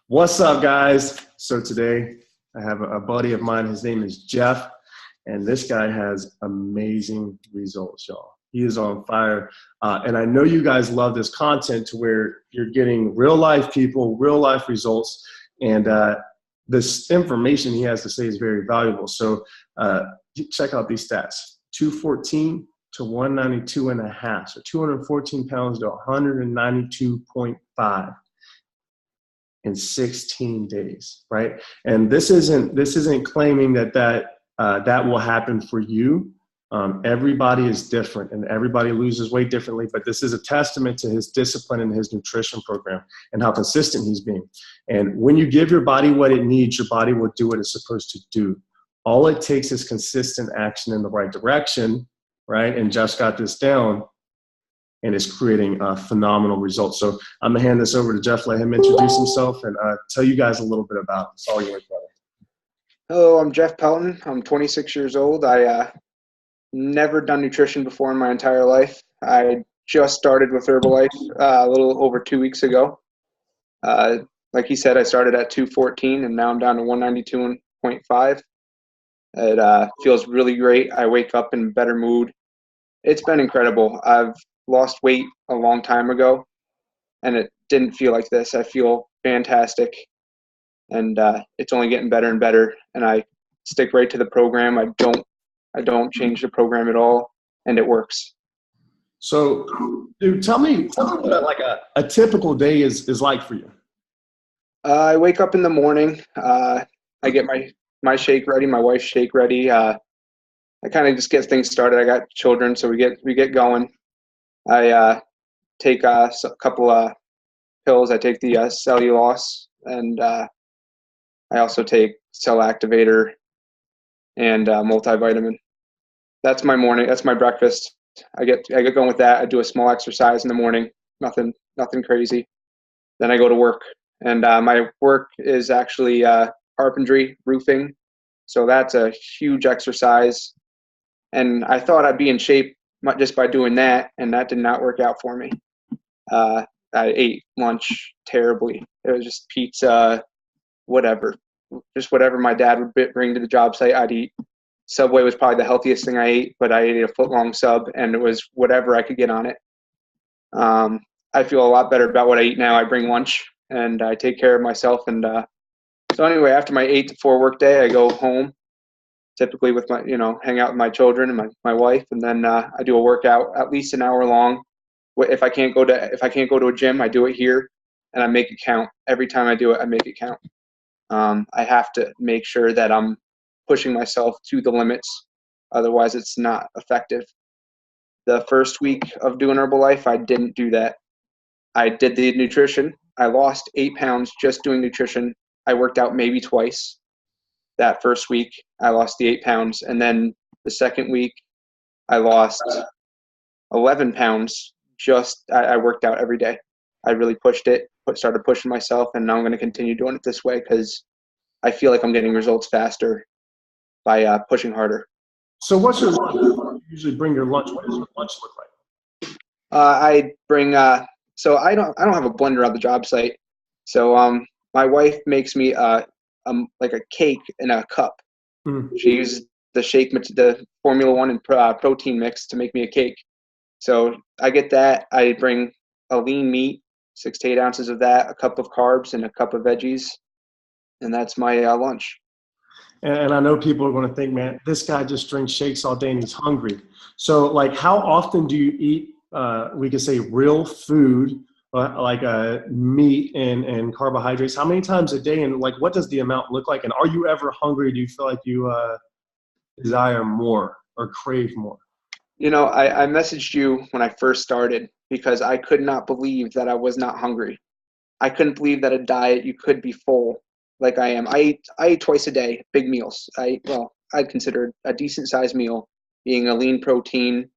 What's up, guys? So today I have a buddy of mine. His name is Jeff, and this guy has amazing results, y'all. He is on fire. And I know you guys love this content to where you're getting real life people, real life results. And this information he has to say is very valuable. So check out these stats: 214 to 192 and a half. So 214 pounds to 192.5. in 16 days, right? And this isn't claiming that will happen for you. Everybody is different, and everybody loses weight differently. But this is a testament to his discipline and his nutrition program and how consistent he's being. And when you give your body what it needs, your body will do what it's supposed to do. All it takes is consistent action in the right direction, right? And Jeff's got this down, and is creating phenomenal results. So I'm gonna hand this over to Jeff, let him introduce himself and tell you guys a little bit about him. It's all yours, brother. Hello, I'm Jeff Pelton. I'm 26 years old. I never done nutrition before in my entire life. I just started with Herbalife a little over 2 weeks ago. Like he said, I started at 214 and now I'm down to 192.5. It feels really great. I wake up in better mood. It's been incredible. I've lost weight a long time ago, and it didn't feel like this. I feel fantastic, and it's only getting better and better. And I stick right to the program. I don't change the program at all, and it works. So, dude, tell me what like a typical day is like for you. I wake up in the morning. I get my shake ready, my wife's shake ready. I kind of just get things started. I got children, so we get going. I take a couple pills. I take the cellulose, and I also take cell activator and multivitamin. That's my morning. That's my breakfast. I get going with that. I do a small exercise in the morning. Nothing crazy. Then I go to work, and my work is actually carpentry, roofing. So that's a huge exercise. And I thought I'd be in shape just by doing that, and that did not work out for me. I ate lunch terribly. It was just pizza, whatever. Just whatever my dad would bring to the job site, I'd eat. Subway was probably the healthiest thing I ate, but I ate a foot-long sub, and it was whatever I could get on it. I feel a lot better about what I eat now. I bring lunch, and I take care of myself. And so anyway, after my 8 to 4 work day, I go home, typically with my, hang out with my children and my wife, and then I do a workout at least an hour long. If I can't go to a gym, I do it here, and I make it count. Every time I do it, I make it count. I have to make sure that I'm pushing myself to the limits, otherwise it's not effective. The first week of doing Herbalife, I didn't do that. I did the nutrition. I lost 8 pounds just doing nutrition. I worked out maybe twice. That first week, I lost the 8 pounds. And then the second week, I lost 11 pounds. I worked out every day. I really pushed it, started pushing myself, and now I'm going to continue doing it this way because I feel like I'm getting results faster by pushing harder. So what's your lunch? You usually bring your lunch. What does your lunch look like? I bring so I don't have a blender on the job site. So my wife makes me like a cake in a cup. Mm-hmm. She uses the Formula 1 and protein mix to make me a cake. So I get that. I bring a lean meat, 6 to 8 ounces of that, a cup of carbs, and a cup of veggies, and that's my lunch. And I know people are going to think, man, this guy just drinks shakes all day and he's hungry. So, like, how often do you eat, we could say, real food, like meat and carbohydrates? How many times a day, and like what does the amount look like? And are you ever hungry? Do you feel like you desire more or crave more? I messaged you when I first started because I could not believe that I was not hungry. I couldn't believe that a diet you could be full like I am. I eat twice a day, big meals. I'd consider a decent sized meal being a lean protein,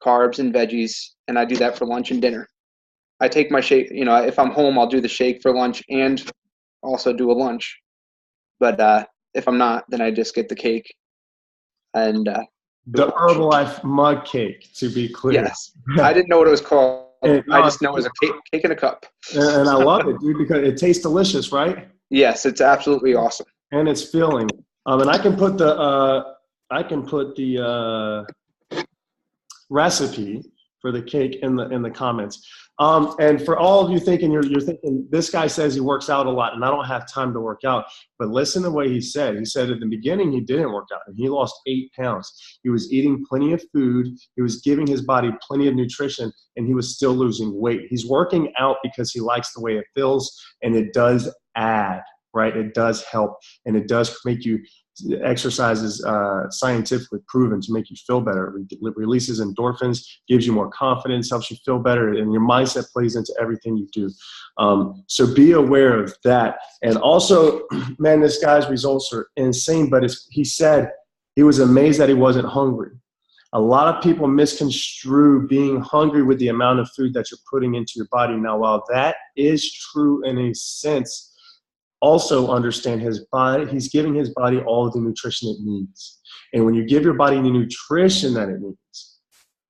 carbs and veggies, and I do that for lunch and dinner. I take my shake, if I'm home, I'll do the shake for lunch and also do a lunch. But if I'm not, then I just get the cake. And the Herbalife mug cake, to be clear. Yes. I didn't know what it was called. I just know it was a cake in a cup. And I love it, dude, because it tastes delicious, right? Yes, it's absolutely awesome. And it's filling. And I can put the recipe for the cake in the comments. And for all of you thinking, you're thinking, this guy says he works out a lot and I don't have time to work out. But listen to what he said. He said at the beginning he didn't work out and he lost 8 pounds. He was eating plenty of food. He was giving his body plenty of nutrition and he was still losing weight. He's working out because he likes the way it feels, and it does add, right? It does help, and it does make you, exercise is scientifically proven to make you feel better. It releases endorphins, gives you more confidence, helps you feel better, and your mindset plays into everything you do. So be aware of that. And also, man, this guy's results are insane, but he said he was amazed that he wasn't hungry. A lot of people misconstrue being hungry with the amount of food that you're putting into your body. Now, while that is true in a sense, also understand his body, he's giving his body all of the nutrition it needs. And when you give your body the nutrition that it needs,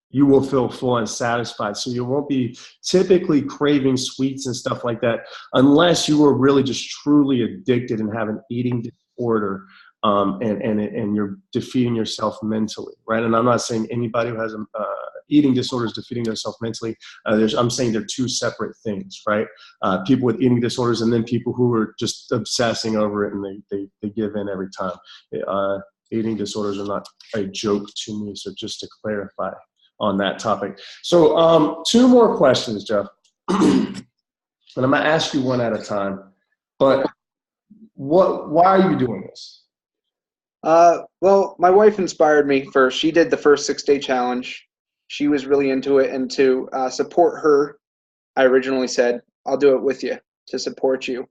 you will feel full and satisfied. So you won't be typically craving sweets and stuff like that unless you are really just truly addicted and have an eating disorder, and you're defeating yourself mentally, right? And I'm not saying anybody who has eating disorders defeating themselves mentally. I'm saying they're two separate things, right? People with eating disorders and then people who are just obsessing over it and they give in every time. Eating disorders are not a joke to me. So just to clarify on that topic. So 2 more questions, Jeff. And I'm gonna ask you one at a time. But why are you doing this? Well, my wife inspired me first. She did the first 6-day challenge. She was really into it, and to support her, I originally said, I'll do it with you to support you.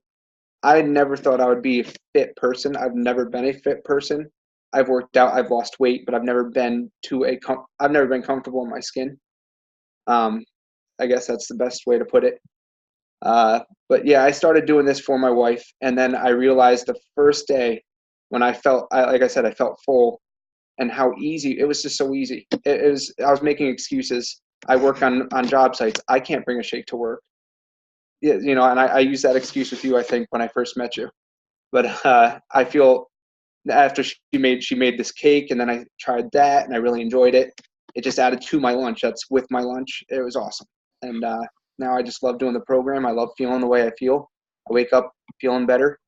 I never thought I would be a fit person. I've never been a fit person. I've worked out, I've lost weight, but I've never been comfortable in my skin. I guess that's the best way to put it. But yeah, I started doing this for my wife, and then I realized the first day when I felt full, and how easy it was. Just so easy. I was making excuses. I work on job sites. I can't bring a shake to work. Yeah, and I used that excuse with you, I think, when I first met you. But I feel after she made this cake, and then I tried that, and I really enjoyed it. It just added to my lunch. That's with my lunch. It was awesome. And now I just love doing the program. I love feeling the way I feel. I wake up feeling better.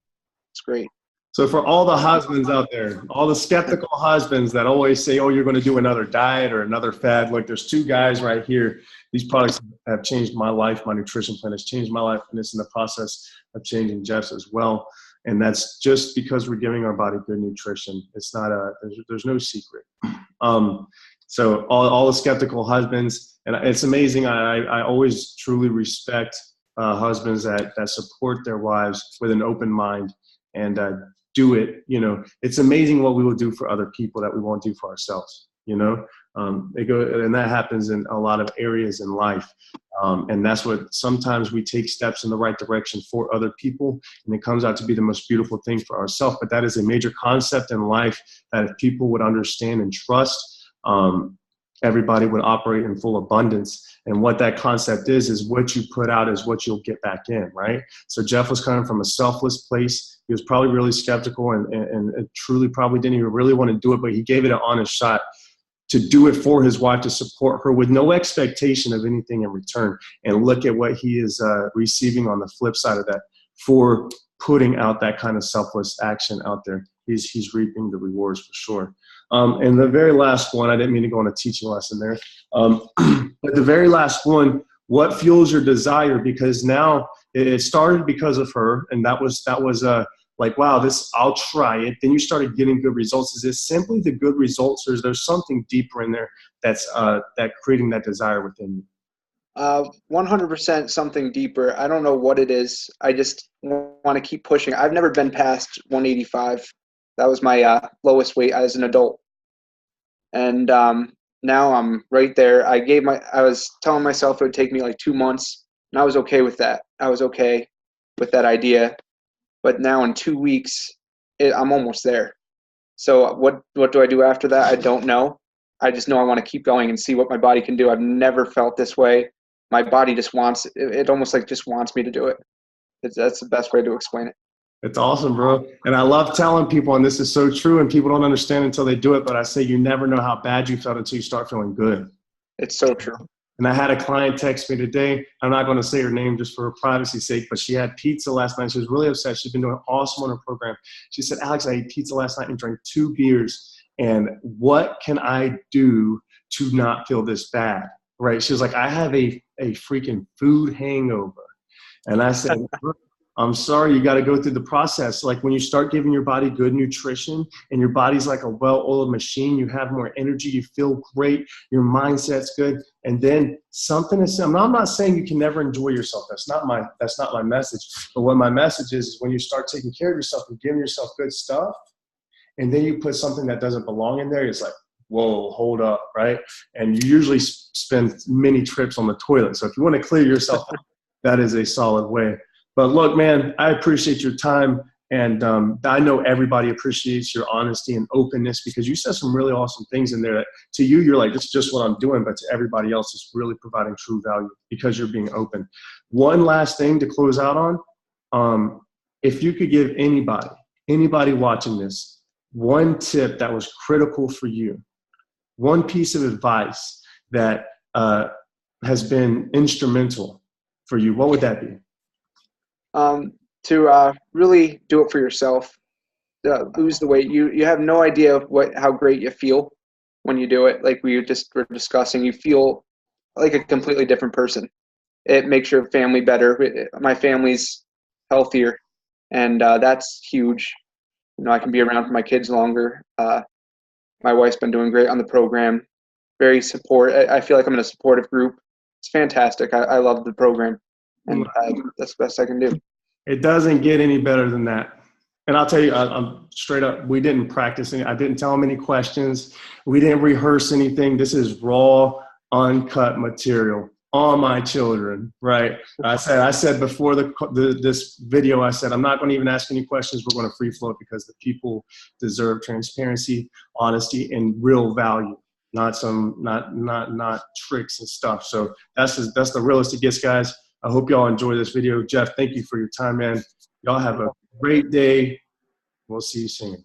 It's great. So for all the husbands out there, all the skeptical husbands that always say, oh, you're going to do another diet or another fad, look, there's 2 guys right here. These products have changed my life. My nutrition plan has changed my life, and it's in the process of changing Jeff's as well. And that's just because we're giving our body good nutrition. It's not there's no secret. So all the skeptical husbands, and it's amazing. I always truly respect husbands that support their wives with an open mind and do it. It's amazing what we will do for other people that we won't do for ourselves. And that happens in a lot of areas in life. And that's what sometimes we take steps in the right direction for other people, and it comes out to be the most beautiful thing for ourselves. But that is a major concept in life that if people would understand and trust, everybody would operate in full abundance. And what that concept is what you put out is what you'll get back in, right? So Jeff was coming from a selfless place. He was probably really skeptical and truly probably didn't even really want to do it, but he gave it an honest shot to do it for his wife, to support her with no expectation of anything in return. And look at what he is receiving on the flip side of that for putting out that kind of selfless action out there. He's reaping the rewards for sure. And the very last one, I didn't mean to go on a teaching lesson there, but the very last one, what fuels your desire? Because now it started because of her, and that was like, wow, I'll try it. Then you started getting good results. Is it simply the good results, or is there something deeper in there that's that creating that desire within you? 100% something deeper. I don't know what it is. I just want to keep pushing. I've never been past 185. That was my lowest weight as an adult. And now I'm right there. I was telling myself it would take me like 2 months, and I was okay with that. I was okay with that idea. But now in 2 weeks, I'm almost there. So what do I do after that? I don't know. I just know I want to keep going and see what my body can do. I've never felt this way. My body just wants it almost like just wants me to do it. That's the best way to explain it. It's awesome, bro. And I love telling people, and this is so true, and people don't understand until they do it, but I say you never know how bad you felt until you start feeling good. It's so true. And I had a client text me today. I'm not going to say her name just for privacy's sake, but she had pizza last night. She was really upset. She's been doing awesome on her program. She said, Alex, I ate pizza last night and drank 2 beers. And what can I do to not feel this bad? Right? She was like, I have a freaking food hangover. And I said, I'm sorry, you got to go through the process. Like when you start giving your body good nutrition and your body's like a well-oiled machine, you have more energy, you feel great, your mindset's good. And then something is, I'm not saying you can never enjoy yourself. That's not my message. But what my message is when you start taking care of yourself and giving yourself good stuff, and then you put something that doesn't belong in there, it's like, whoa, hold up, right? And you usually spend many trips on the toilet. So if you want to clear yourself out, that is a solid way. But look, man, I appreciate your time. And I know everybody appreciates your honesty and openness because you said some really awesome things in there that to you, you're like, it's just what I'm doing. But to everybody else, it's really providing true value because you're being open. One last thing to close out on. If you could give anybody watching this, one tip that was critical for you, one piece of advice that has been instrumental for you, what would that be? To really do it for yourself, lose the weight. You have no idea how great you feel when you do it. Like we just were discussing, you feel like a completely different person. It makes your family better. My family's healthier, and that's huge. You know, I can be around for my kids longer. My wife's been doing great on the program. Very I feel like I'm in a supportive group. It's fantastic. I love the program, and that's the best I can do. It doesn't get any better than that. And I'll tell you, I'm straight up, we didn't practice any. I didn't tell them any questions. We didn't rehearse anything. This is raw, uncut material. All my children, right? I said before this video, I said, I'm not going to even ask any questions. We're going to free flow because the people deserve transparency, honesty, and real value. Not tricks and stuff. So that's the realest it gets, guys. I hope y'all enjoy this video. Jeff, thank you for your time, man. Y'all have a great day. We'll see you soon.